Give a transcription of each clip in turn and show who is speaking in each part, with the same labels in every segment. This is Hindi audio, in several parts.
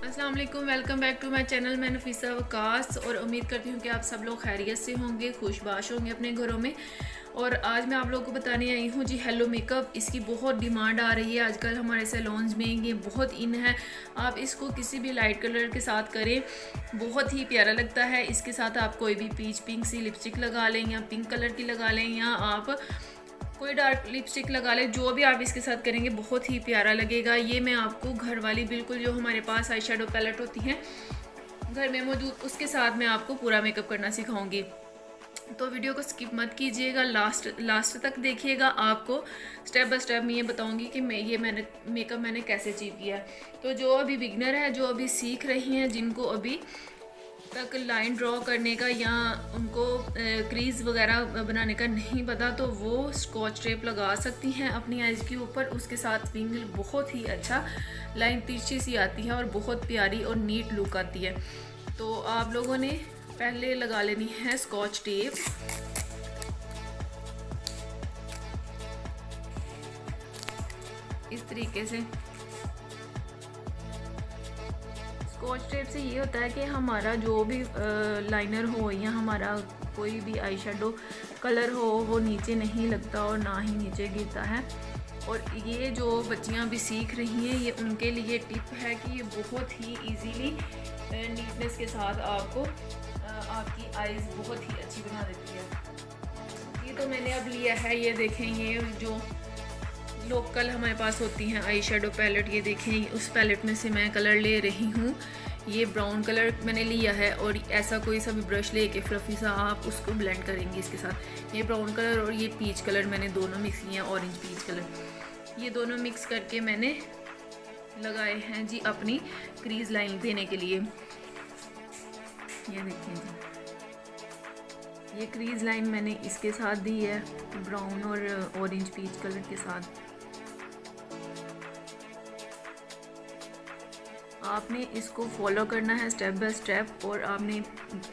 Speaker 1: अस्सलाम वालेकुम, welcome back to my channel. मैं नफीसा वकास और उम्मीद करती हूँ कि आप सब लोग खैरियत से होंगे, खुशबाश होंगे अपने घरों में। और आज मैं आप लोगों को बताने आई हूँ जी हेलो मेकअप। इसकी बहुत डिमांड आ रही है आजकल हमारे सैलून्स में, ये बहुत इन है। आप इसको किसी भी लाइट कलर के साथ करें, बहुत ही प्यारा लगता है। इसके साथ आप कोई भी पीच पिंक सी लिपस्टिक लगा लें या पिंक कलर की लगा लें, या आप कोई डार्क लिपस्टिक लगा ले, जो भी आप इसके साथ करेंगे बहुत ही प्यारा लगेगा। ये मैं आपको घर वाली बिल्कुल जो हमारे पास आई शेडो पैलेट होती हैं घर में मौजूद, उसके साथ मैं आपको पूरा मेकअप करना सिखाऊंगी। तो वीडियो को स्किप मत कीजिएगा, लास्ट तक देखिएगा। आपको स्टेप बाय स्टेप मैं ये बताऊंगी कि मैंने मेकअप कैसे अचीव किया है। तो जो अभी बिगनर है, जो अभी सीख रही हैं, जिनको अभी तक लाइन ड्रॉ करने का या उनको क्रीज वगैरह बनाने का नहीं पता, तो वो स्कॉच टेप लगा सकती हैं अपनी आइज़ के ऊपर। उसके साथ विंग बहुत ही अच्छा लाइन तिरछी सी आती है और बहुत प्यारी और नीट लुक आती है। तो आप लोगों ने पहले लगा लेनी है स्कॉच टेप। इस तरीके से स्कॉच टेप से ये होता है कि हमारा जो भी लाइनर हो या हमारा कोई भी आई शेडो कलर हो, वो नीचे नहीं लगता और ना ही नीचे गिरता है। और ये जो बच्चियां भी सीख रही हैं, ये उनके लिए टिप है कि ये बहुत ही इजीली नीटनेस के साथ आपको आपकी आईज़ बहुत ही अच्छी बना देती है। ये तो मैंने अब लिया है, ये देखें, ये जो लोकल हमारे पास होती हैं आई शेडो पैलेट, ये देखें, उस पैलेट में से मैं कलर ले रही हूँ। ये ब्राउन कलर मैंने लिया है और ऐसा कोई सा भी ब्रश लेके फ्लफी सा आप उसको ब्लेंड करेंगे इसके साथ। ये ब्राउन कलर और ये पीच कलर मैंने दोनों मिक्स किए हैं, ऑरेंज पीच कलर, ये दोनों मिक्स करके मैंने लगाए हैं जी अपनी क्रीज लाइन देने के लिए। ये देखें जी, ये क्रीज लाइन मैंने इसके साथ दी है, ब्राउन और ऑरेंज पीच कलर के साथ। आपने इसको फॉलो करना है स्टेप बाय स्टेप। और आपने,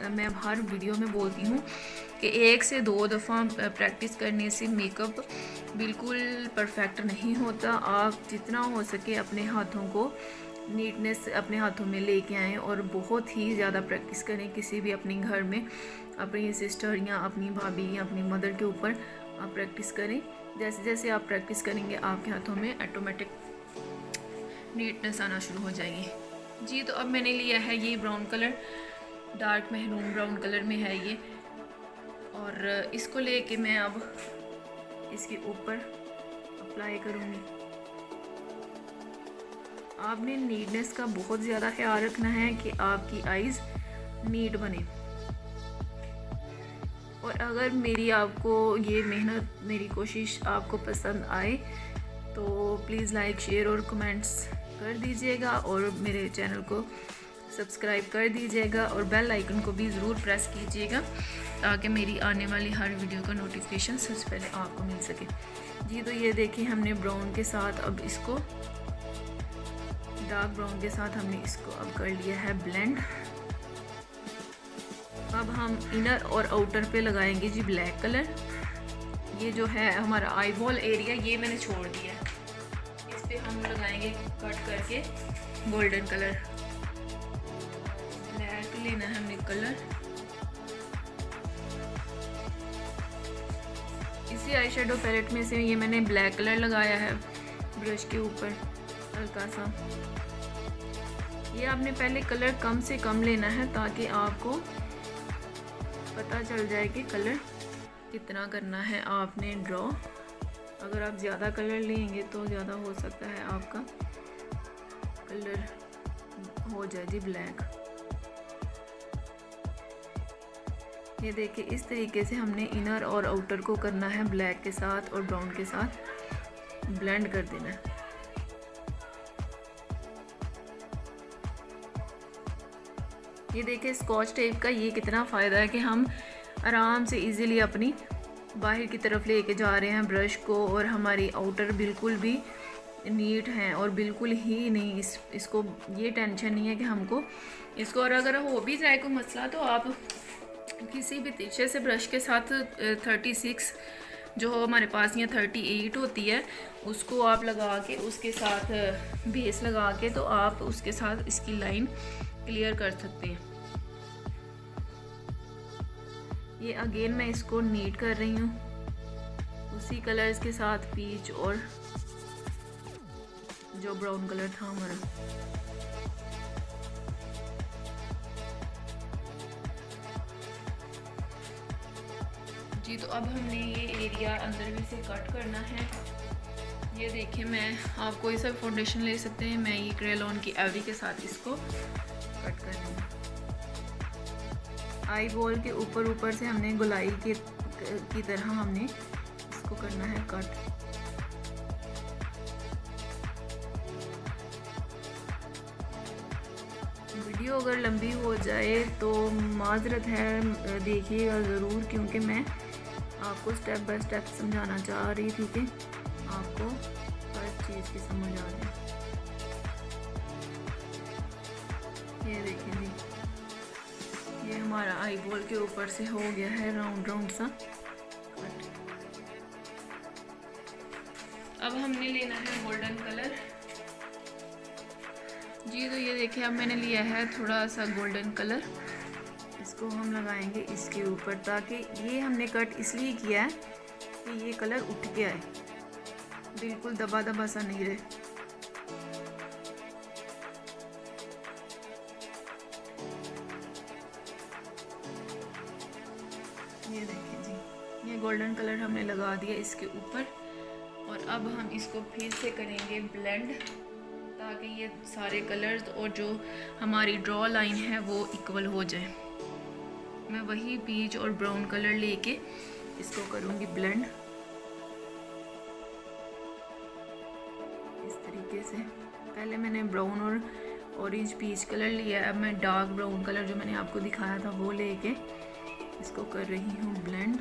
Speaker 1: मैं हर वीडियो में बोलती हूँ कि 1 से 2 दफ़ा प्रैक्टिस करने से मेकअप बिल्कुल परफेक्ट नहीं होता। आप जितना हो सके अपने हाथों को नीटनेस अपने हाथों में लेके आएँ और बहुत ही ज़्यादा प्रैक्टिस करें। किसी भी अपने घर में अपनी सिस्टर या अपनी भाभी या अपनी मदर के ऊपर आप प्रैक्टिस करें। जैसे जैसे आप प्रैक्टिस करेंगे, आपके हाथों में ऑटोमेटिक नीटनेस आना शुरू हो जाएगी जी। तो अब मैंने लिया है ये brown colour, dark maroon brown colour में है ये, और इसको लेके मैं अब इसके ऊपर अप्लाई करूँगी। आपने नीटनेस का बहुत ज़्यादा ख्याल रखना है कि आपकी आईज़ नीट बने। और अगर मेरी आपको ये मेहनत, मेरी कोशिश आपको पसंद आए तो प्लीज़ लाइक, शेयर और कमेंट्स कर दीजिएगा और मेरे चैनल को सब्सक्राइब कर दीजिएगा और बेल आइकन को भी ज़रूर प्रेस कीजिएगा ताकि मेरी आने वाली हर वीडियो का नोटिफिकेशन सबसे पहले आपको मिल सके जी। तो ये देखिए, हमने ब्राउन के साथ अब इसको, डार्क ब्राउन के साथ हमने इसको अब कर लिया है ब्लेंड। अब हम इनर और आउटर पे लगाएंगे जी ब्लैक कलर। ये जो है हमारा आई बॉल एरिया, ये मैंने छोड़ दिया है, इस पे हम लगाएंगे कट करके गोल्डन कलर। ब्लैक लेना है हमने कलर। इसी आई शेडो पैलेट में से ये मैंने ब्लैक कलर लगाया है ब्रश के ऊपर हल्का सा। ये आपने पहले कलर कम से कम लेना है ताकि आपको पता चल जाए कि कलर कितना करना है आपने ड्रॉ। अगर आप ज़्यादा कलर लेंगे तो ज़्यादा हो सकता है आपका कलर हो जाए जी ब्लैक। ये देखिए, इस तरीके से हमने इनर और आउटर को करना है ब्लैक के साथ और ब्राउन के साथ ब्लेंड कर देना है। ये देखिए, स्कॉच टेप का ये कितना फ़ायदा है कि हम आराम से इजीली अपनी बाहर की तरफ लेके जा रहे हैं ब्रश को, और हमारी आउटर बिल्कुल भी नीट हैं और बिल्कुल ही नहीं इसको ये टेंशन नहीं है कि हमको इसको, और अगर हो भी जाए कोई मसला तो आप किसी भी तिरछे से ब्रश के साथ 36 जो हमारे पास यहाँ 38 होती है उसको आप लगा के उसके साथ बेस लगा के तो आप उसके साथ इसकी लाइन क्लियर कर सकते हैं। ये अगेन मैं इसको नीट कर रही हूँ उसी कलर्स के साथ, पीच और जो ब्राउन कलर था हमारा। जी तो अब हमने ये एरिया अंदर भी से कट करना है। ये देखिए, मैं आप कोई सा फाउंडेशन ले सकते हैं, मैं ये क्रेयॉन की एवरी के साथ इसको कट कर रही हूँ। आई बॉल के ऊपर से हमने गोलाई की तरह हमने इसको करना है कट। वीडियो अगर लंबी हो जाए तो माजरत है, देखिएगा ज़रूर, क्योंकि मैं आपको स्टेप बाय स्टेप समझाना चाह रही थी कि आपको हर चीज़ की समझ आ जाए। ये देखें जी, ये हमारा आई बॉल के ऊपर से हो गया है राउंड राउंड सा कट। अब हमने लेना है गोल्डन कलर। जी तो ये देखिए, अब मैंने लिया है थोड़ा सा गोल्डन कलर, इसको हम लगाएंगे इसके ऊपर, ताकि ये हमने कट इसलिए किया है कि ये कलर उठ के आए, बिल्कुल दबा दबा सा नहीं रहे। ये देखिए जी, ये गोल्डन कलर हमने लगा दिया इसके ऊपर, और अब हम इसको फिर से करेंगे ब्लेंड, ताकि ये सारे कलर्स और जो हमारी ड्रॉ लाइन है वो इक्वल हो जाए। मैं वही पीच और ब्राउन कलर लेके इसको करूँगी ब्लेंड इस तरीके से। पहले मैंने ब्राउन और ऑरेंज पीच कलर लिया है, अब मैं डार्क ब्राउन कलर जो मैंने आपको दिखाया था वो लेके इसको कर रही हूँ ब्लेंड।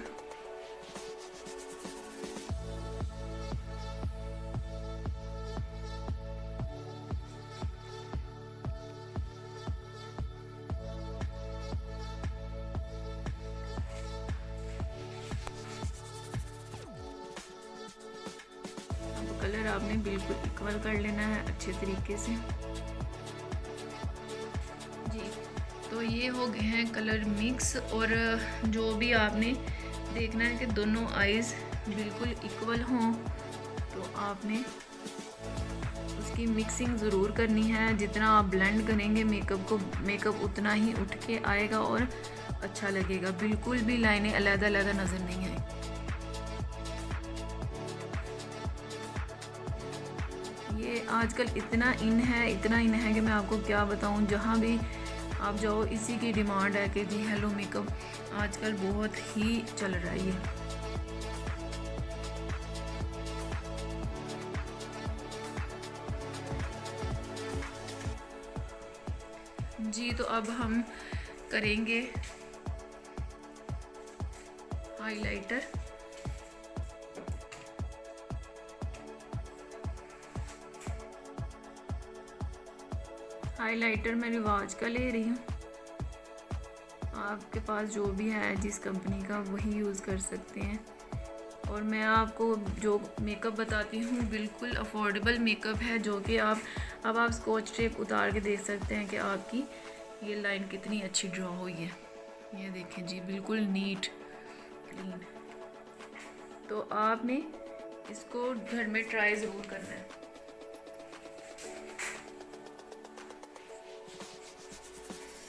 Speaker 1: कलर आपने बिल्कुल इक्वल कर लेना है अच्छे तरीके से जी। तो ये हो गए हैं कलर मिक्स, और जो भी आपने देखना है कि दोनों आईज बिल्कुल इक्वल हों, तो आपने उसकी मिक्सिंग ज़रूर करनी है। जितना आप ब्लेंड करेंगे मेकअप उतना ही उठ के आएगा और अच्छा लगेगा, बिल्कुल भी लाइनें अलग अलग नज़र नहीं आएंगी। ये आजकल इतना इन है कि मैं आपको क्या बताऊं, जहाँ भी आप जाओ इसी की डिमांड है कि जी हेलो मेकअप आजकल बहुत ही चल रहा है ये। जी तो अब हम करेंगे हाइलाइटर। हाइलाइटर मैं रिवाज का ले रही हूँ, आपके पास जो भी है जिस कंपनी का वही यूज़ कर सकते हैं। और मैं आपको जो मेकअप बताती हूँ बिल्कुल अफोर्डेबल मेकअप है, जो कि आप स्कॉच टेप उतार के देख सकते हैं कि आपकी ये लाइन कितनी अच्छी ड्रॉ हुई है। ये देखें जी, बिल्कुल नीट क्लीन। तो आपने इसको घर में ट्राई ज़रूर करना है।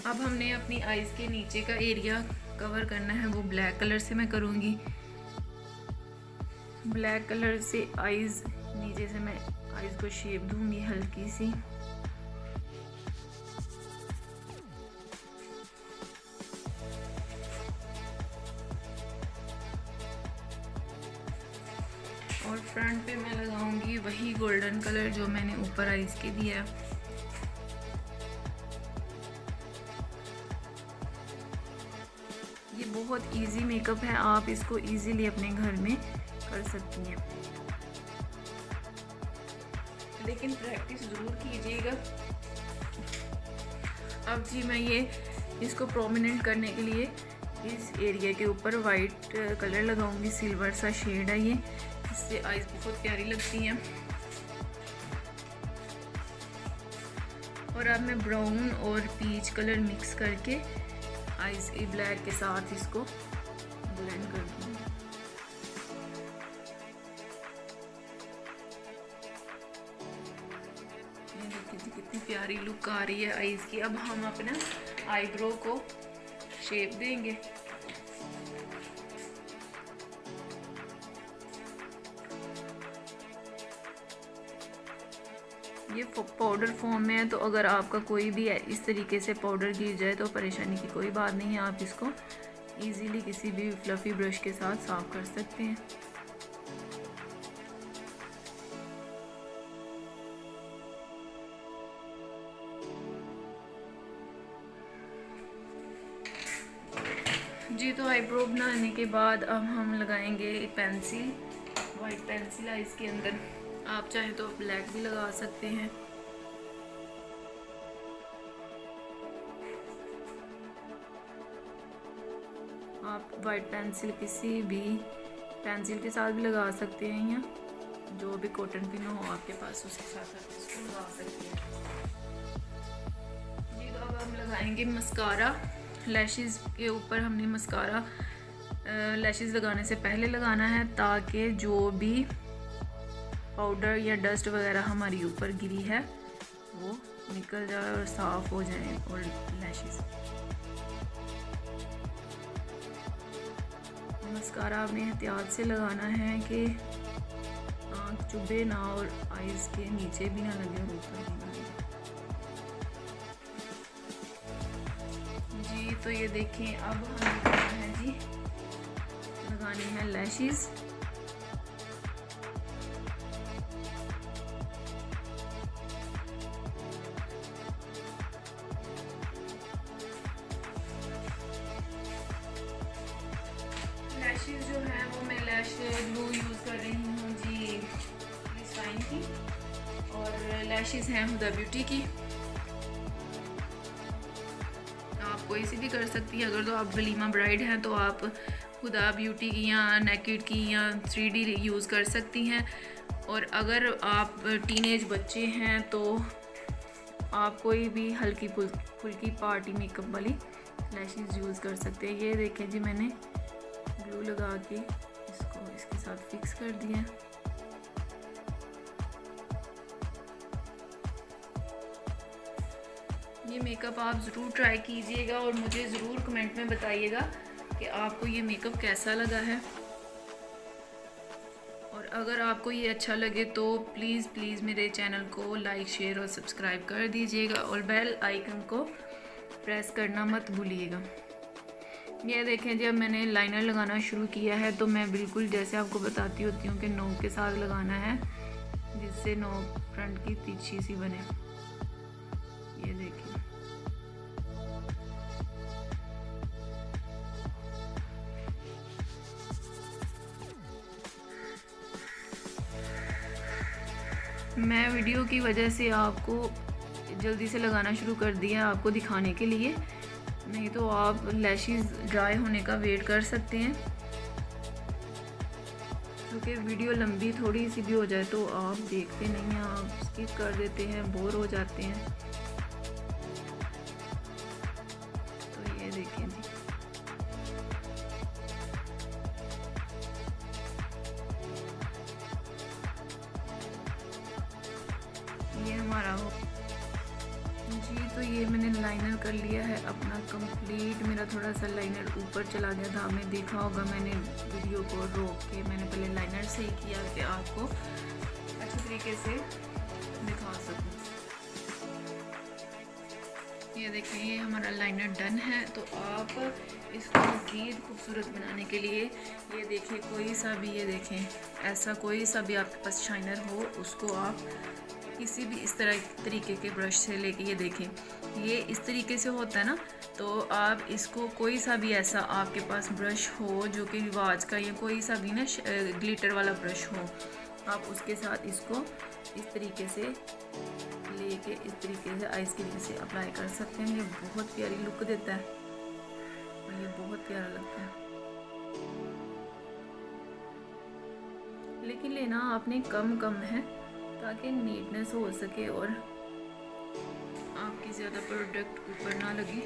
Speaker 1: अब हमने अपनी आईज़ के नीचे का एरिया कवर करना है, वो ब्लैक कलर से मैं करूँगी। ब्लैक कलर से आईज़ नीचे से मैं आईज़ को शेप दूँगी हल्की सी। और फ्रंट पे मैं लगाऊंगी वही गोल्डन कलर जो मैंने ऊपर आईज़ के दिया है। ये बहुत इजी मेकअप है, आप इसको इजीली अपने घर में कर सकती हैं, लेकिन प्रैक्टिस ज़रूर कीजिएगा। अब जी मैं इसको प्रोमिनेंट करने के लिए इस एरिया के ऊपर वाइट कलर लगाऊंगी, सिल्वर सा शेड है ये, इससे आईज बहुत प्यारी लगती हैं। और अब मैं ब्राउन और पीच कलर मिक्स करके आईज ब्लैक के साथ इसको ब्लेंड कर दूँगी। ये देखिए कितनी प्यारी लुक आ रही है आईज की। अब हम अपना आईब्रो को शेप देंगे। ये पाउडर फॉर्म में है, तो अगर आपका कोई भी इस तरीके से पाउडर गिर जाए तो परेशानी की कोई बात नहीं है, आप इसको इजीली किसी भी फ्लफी ब्रश के साथ साफ कर सकते हैं। जी तो आईब्रो बनाने के बाद अब हम लगाएंगे पेंसिल, वाइट पेंसिल आईज के अंदर। आप चाहे तो ब्लैक भी लगा सकते हैं। आप वाइट पेंसिल किसी भी पेंसिल के साथ भी लगा सकते हैं, या जो भी कॉटन पिन हो आपके पास उसके साथ आप इसको लगा सकते हैं। जी तो अब हम लगाएंगे मस्कारा। लैशेस के ऊपर हमने मस्कारा लैशेस लगाने से पहले लगाना है, ताकि जो भी पाउडर या डस्ट वगैरह हमारी ऊपर गिरी है वो निकल जाए और साफ हो जाए और लैशेस। मस्कारा आपने एहतियात से लगाना है कि आँख चुभे ना और आईज के नीचे भी ना लगे और ऊपर भी ना लगे। जी तो ये देखें, अब हमें करना है जी, लगानी है लैशेस। लैशेस जो है वो मैं लैश ग्लू यूज़ कर रही हूँ जी शाइन की, और लैशेस हैं हुदा ब्यूटी की। आप कोई सी भी कर सकती है। अगर तो आप वलीमा ब्राइड हैं तो आप हुदा ब्यूटी की या नेकेड की या 3D यूज़ कर सकती हैं। और अगर आप टीनेज बच्चे हैं तो आप कोई भी हल्की फुल्की पार्टी मेकअप वाली लैशेस यूज़ कर सकते हैं। ये देखें जी, मैंने ग्लू लगा के इसको इसके साथ फिक्स कर दिया। ये मेकअप आप ज़रूर ट्राई कीजिएगा और मुझे ज़रूर कमेंट में बताइएगा कि आपको ये मेकअप कैसा लगा है। और अगर आपको ये अच्छा लगे तो प्लीज़ मेरे चैनल को लाइक, शेयर और सब्सक्राइब कर दीजिएगा और बेल आइकन को प्रेस करना मत भूलिएगा। ये देखें जी, अब मैंने लाइनर लगाना शुरू किया है, तो मैं बिल्कुल जैसे आपको बताती होती हूँ कि नोक के साथ लगाना है, जिससे नोक फ्रंट की तिरछी सी बने। ये देखिए, मैं वीडियो की वजह से आपको जल्दी से लगाना शुरू कर दिया आपको दिखाने के लिए, नहीं तो आप लैशेस ड्राई होने का वेट कर सकते हैं। क्योंकि वीडियो लंबी थोड़ी सी भी हो जाए तो आप देखते नहीं हैं, आप स्किप कर देते हैं, बोर हो जाते हैं। तो ये देखें जी, ये हमारा हो जी। तो ये मैंने लाइनर कर लिया है अपना कंप्लीट। मेरा थोड़ा सा लाइनर ऊपर चला गया था, आपने देखा होगा। मैंने वीडियो को रोक के मैंने पहले लाइनर से ही किया कि आपको अच्छे तरीके से दिखा सकूं। ये देखें, ये हमारा लाइनर डन है। तो आप इसको मज़ीद खूबसूरत बनाने के लिए ये देखें, कोई सा भी ये देखें, ऐसा कोई सा भी आपके पास शाइनर हो, उसको आप किसी भी इस तरह तरीके के ब्रश से लेके, ये देखें, ये इस तरीके से होता है ना, तो आप इसको कोई सा भी ऐसा आपके पास ब्रश हो जो कि रिवाज का, या कोई सा भी ना ग्लिटर वाला ब्रश हो, आप उसके साथ इसको इस तरीके से लेके इस तरीके से आइस के नीचे अप्लाई कर सकते हैं। ये बहुत प्यारी लुक देता है तो ये बहुत प्यारा लगता है। लेकिन लेना आपने कम कम है ताकि नीटनेस हो सके और आपकी ज़्यादा प्रोडक्ट ऊपर ना लगे।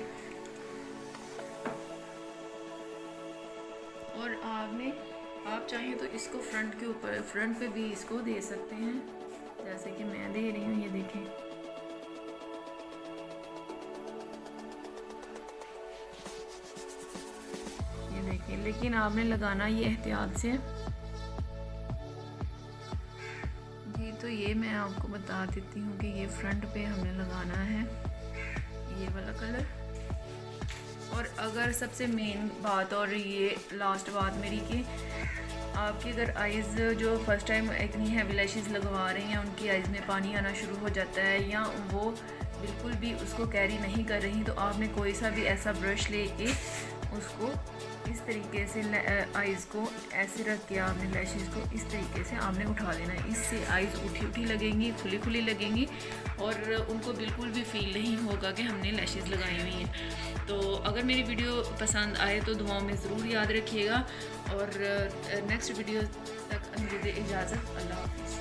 Speaker 1: और आप चाहें तो इसको फ्रंट के ऊपर, फ्रंट पे भी इसको दे सकते हैं, जैसे कि मैं दे रही हूँ। ये देखें, ये देखें। लेकिन आपने लगाना ये एहतियात से जी। तो ये मैं आपको बता देती हूँ कि ये फ्रंट पे हमने लगाना है ये वाला कलर। और अगर सबसे मेन बात और ये लास्ट बात मेरी कि आपकी अगर आइज़ जो फर्स्ट टाइम इतनी हैवी लैशेस लगवा रही हैं, उनकी आइज़ में पानी आना शुरू हो जाता है या वो बिल्कुल भी उसको कैरी नहीं कर रही, तो आपने कोई सा भी ऐसा ब्रश लेके उसको इस तरीके से आइज़ को ऐसे रख के आपने लैशेस को इस तरीके से आपने उठा देना है। इससे आइज़ उठी उठी लगेंगी, खुली खुली लगेंगी और उनको बिल्कुल भी फील नहीं होगा कि हमने लैशेस लगाई हुई हैं। तो अगर मेरी वीडियो पसंद आए तो दुआओं में ज़रूर याद रखिएगा और नेक्स्ट वीडियो तक मुझे दे इजाज़त। अल्लाह हाफ़िज़।